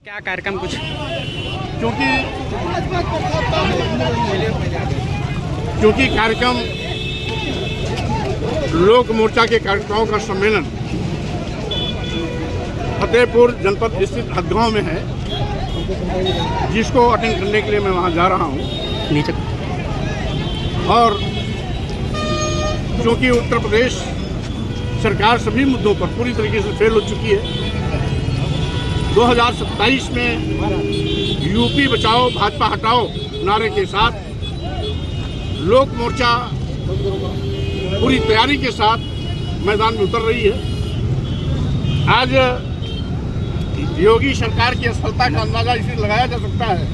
क्या कार्यक्रम कुछ क्योंकि कार्यक्रम लोक मोर्चा के कार्यकर्ताओं का सम्मेलन फतेहपुर जनपद स्थित हदगांव में है, जिसको अटेंड करने के लिए मैं वहां जा रहा हूं। नीचे और क्योंकि उत्तर प्रदेश सरकार सभी मुद्दों पर पूरी तरीके से फेल हो चुकी है, 2027 में यूपी बचाओ भाजपा हटाओ नारे के साथ लोक मोर्चा पूरी तैयारी के साथ मैदान में उतर रही है। आज योगी सरकार की असफलता का अंदाजा इसलिए लगाया जा सकता है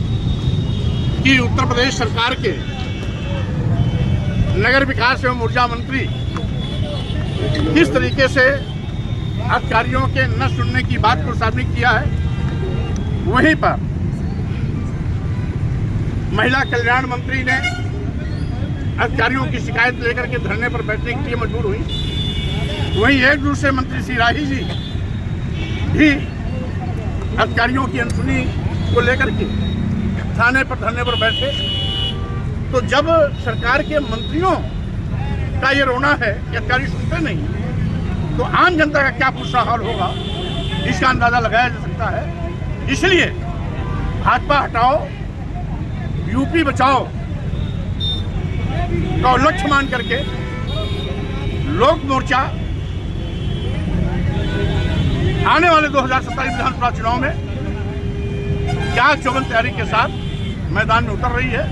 कि उत्तर प्रदेश सरकार के नगर विकास एवं ऊर्जा मंत्री किस तरीके से अधिकारियों के न सुनने की बात को साबित किया है। वहीं पर महिला कल्याण मंत्री ने अधिकारियों की शिकायत लेकर के धरने पर बैठने के लिए मजबूर हुई। वहीं एक दूसरे मंत्री श्री राही जी भी अधिकारियों की अनसुनी को लेकर के थाने पर धरने पर बैठे। तो जब सरकार के मंत्रियों का ये रोना है कि अधिकारी सुनते नहीं, तो आम जनता का क्या पूछना हाल होगा, इसका अंदाजा लगाया जा सकता है। इसलिए भाजपा हटाओ यूपी बचाओ का लक्ष्य मान करके लोक मोर्चा आने वाले 2027 विधानसभा चुनाव में चाक चौबंद तैयारी के साथ मैदान में उतर रही है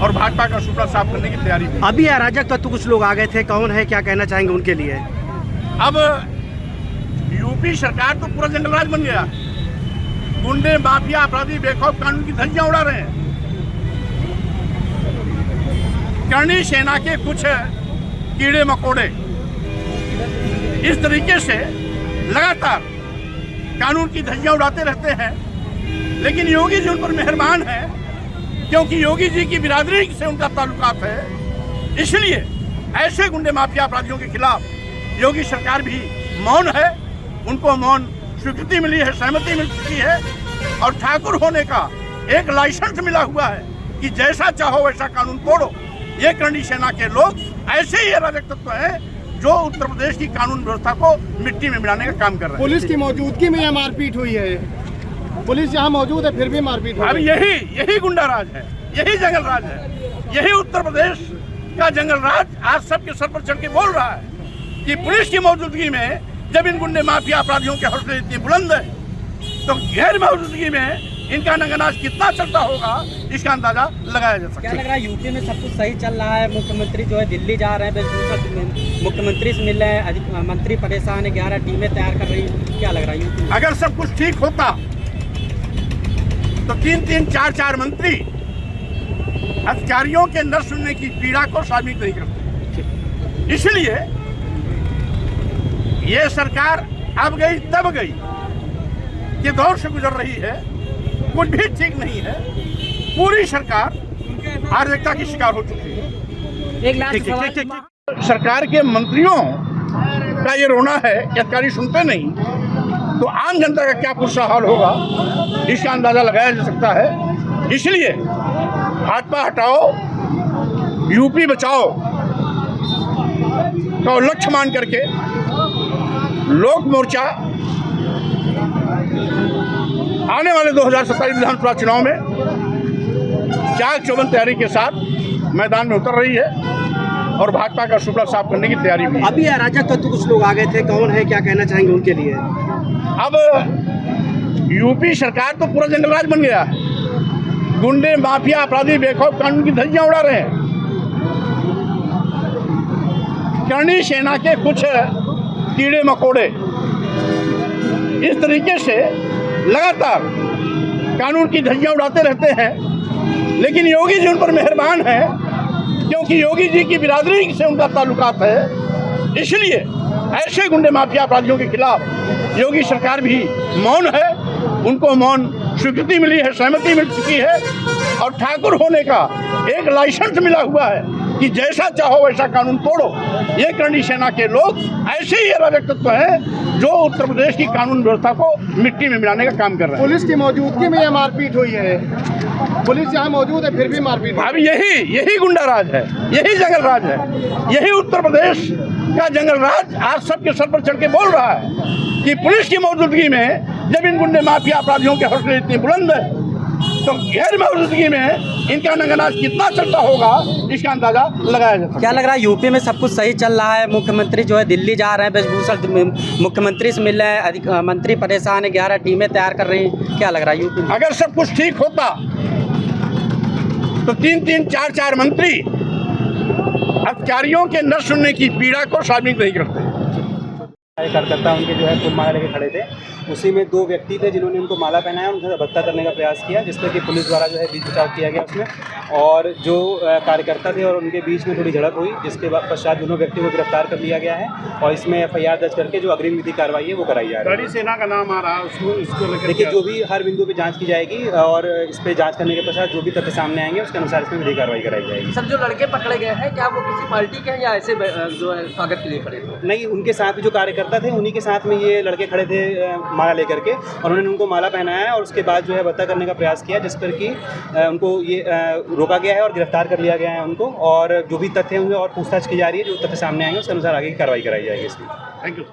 और भाजपा का सूबा साफ करने की तैयारी में। अभी अराजक तत्व कुछ लोग आ गए थे, कौन है, क्या कहना चाहेंगे उनके लिए? अब यूपी सरकार तो पूरा जंगल राज बन गया। गुंडे माफिया अपराधी बेखौफ कानून की धज्जियां उड़ा रहे हैं। करणी सेना के कुछ कीड़े मकोड़े इस तरीके से लगातार कानून की धज्जियां उड़ाते रहते हैं, लेकिन योगी जी उन पर मेहरबान है क्योंकि योगी जी की बिरादरी से उनका ताल्लुकात है। इसलिए ऐसे गुंडे माफिया अपराधियों के खिलाफ योगी सरकार भी मौन है। उनको मौन स्वीकृति मिली है, सहमति मिल चुकी है और ठाकुर होने का एक लाइसेंस मिला हुआ है कि जैसा चाहो वैसा कानून तोड़ो। ये करणी सेना के लोग ऐसे ही अराजक तत्व हैं जो उत्तर प्रदेश की कानून व्यवस्था को मिट्टी में मिलाने का काम कर रहे हैं। पुलिस की मौजूदगी में यह मारपीट हुई है। पुलिस यहाँ मौजूद है फिर भी मारपीट हुई है। अब यही गुंडा राज है, यही जंगल राज है, यही उत्तर प्रदेश का जंगल राज आज सबके सर पर चढ़ के बोल रहा है कि पुलिस की मौजूदगी में जब इन गुंडे माफिया अपराधियों के हौसले इतने बुलंद है, तो गैर मौजूदगी में इनका नंगनाच कितना चलता होगा, इसका अंदाजा लगाया जा सकता है। क्या लग रहा है यूपी में सब कुछ सही चल रहा है? मुख्यमंत्री जो है दिल्ली जा रहे हैं, मुख्यमंत्री से मिल रहे हैं, मंत्री परेशान है, 11 टीमें तैयार कर रही है। क्या लग रहा है यूपी में? अगर सब कुछ ठीक होता तो 3-3, 4-4 मंत्री अधिकारियों के न सुनने की पीड़ा को शामिल नहीं करते। इसलिए ये सरकार अब गई तब गई ये दौर से गुजर रही है, कुछ भी ठीक नहीं है। पूरी सरकार अराजकता की शिकार हो चुकी है। एक लाख सरकार के मंत्रियों का ये रोना है कि अधिकारी सुनते नहीं, तो आम जनता का क्या पूछना हाल होगा, इसका अंदाजा लगाया जा सकता है। इसलिए भाजपा हटाओ यूपी बचाओ का लक्ष्य मान करके लोक मोर्चा आने वाले 2027 विधानसभा चुनाव में चाक चौबंद तैयारी के साथ मैदान में उतर रही है और भाजपा का सूबा साफ करने की तैयारी भी। अभी अराजक तत्व कुछ लोग आ गए थे, कौन है, क्या कहना चाहेंगे उनके लिए? अब यूपी सरकार तो पूरा जंगल राज बन गया है। गुंडे माफिया अपराधी बेखौफ कानून की धज्जियां उड़ा रहे हैं। करणी सेना के कुछ कीड़े मकोड़े इस तरीके से लगातार कानून की धज्जियां उड़ाते रहते हैं, लेकिन योगी जी उन पर मेहरबान है क्योंकि योगी जी की बिरादरी से उनका ताल्लुकात है। इसलिए ऐसे गुंडे माफिया अपराधियों के खिलाफ योगी सरकार भी मौन है। उनको मौन स्वीकृति मिली है, सहमति मिल चुकी है और ठाकुर होने का एक लाइसेंस मिला हुआ है कि जैसा चाहो वैसा कानून तोड़ो। ये करणी सेना के लोग ऐसे ही अराजक तत्व हैं जो उत्तर प्रदेश की कानून व्यवस्था को मिट्टी में मिलाने का काम कर रहे हैं। पुलिस की मौजूदगी में यह मारपीट हुई है, पुलिस यहाँ मौजूद है फिर भी मारपीट। अब यही गुंडा राज है, यही जंगल राज है, यही उत्तर प्रदेश का जंगल राज आज सबके सर पर चढ़ के बोल रहा है कि पुलिस की मौजूदगी में जब इन गुंडे माफिया अपराधियों के हौसले इतने बुलंद है तो गैर मौजूदगी में इनका नंगनाच कितना चलता होगा इसका अंदाजा लगाया जा सकता है। क्या लग रहा है यूपी में सब कुछ सही चल रहा है? मुख्यमंत्री जो है दिल्ली जा रहे हैं वेशभूषा मुख्यमंत्री से मिल रहे हैं, मंत्री परेशान है, 11 टीमें तैयार कर रही हैं। क्या लग रहा है यूपी में? अगर सब कुछ ठीक होता तो 3-3, 4-4 मंत्री अधिकारियों के न सुनने की पीड़ा को साबित नहीं करते। कार्यकर्ता उनके जो है फूल माला लेके खड़े थे, उसी में 2 व्यक्ति थे जिन्होंने उनको माला पहनाया, उनसे हत्या करने का प्रयास किया, जिससे कि पुलिस द्वारा जो है बीच बचाव किया गया उसमें, और जो कार्यकर्ता थे और उनके बीच में थोड़ी झड़प हुई, जिसके पश्चात दोनों व्यक्तियों को गिरफ्तार कर लिया गया है और इसमें FIR दर्ज करके जो अग्रिम विधि कार्रवाई है वो कराई जा रही है। करणी सेना का नाम आ रहा है, उसको लेकर देखिए जो भी हर बिंदु पे जांच की जाएगी और इस पे जांच करने के पश्चात जो भी तथ्य सामने आएंगे उसके अनुसार इसमें विधि कार्रवाई कराई जाएगी। सर जो लड़के पकड़े गए हैं क्या वो किसी पार्टी के हैं या ऐसे जो है स्वागत के लिए खड़े थे? नहीं, उनके साथ जो कार्यकर्ता थे उन्हीं के साथ में ये लड़के खड़े थे माला लेकर के, और उन्होंने उनको माला पहनाया और उसके बाद जो है हत्या करने का प्रयास किया, जिस पर कि उनको ये रोका गया है और गिरफ्तार कर लिया गया है उनको, और जो भी तथ्य होंगे और पूछताछ की जा रही है, जो तथ्य सामने आएंगे उसके अनुसार आगे की कार्रवाई कराई जाएगी इसकी। Thank you.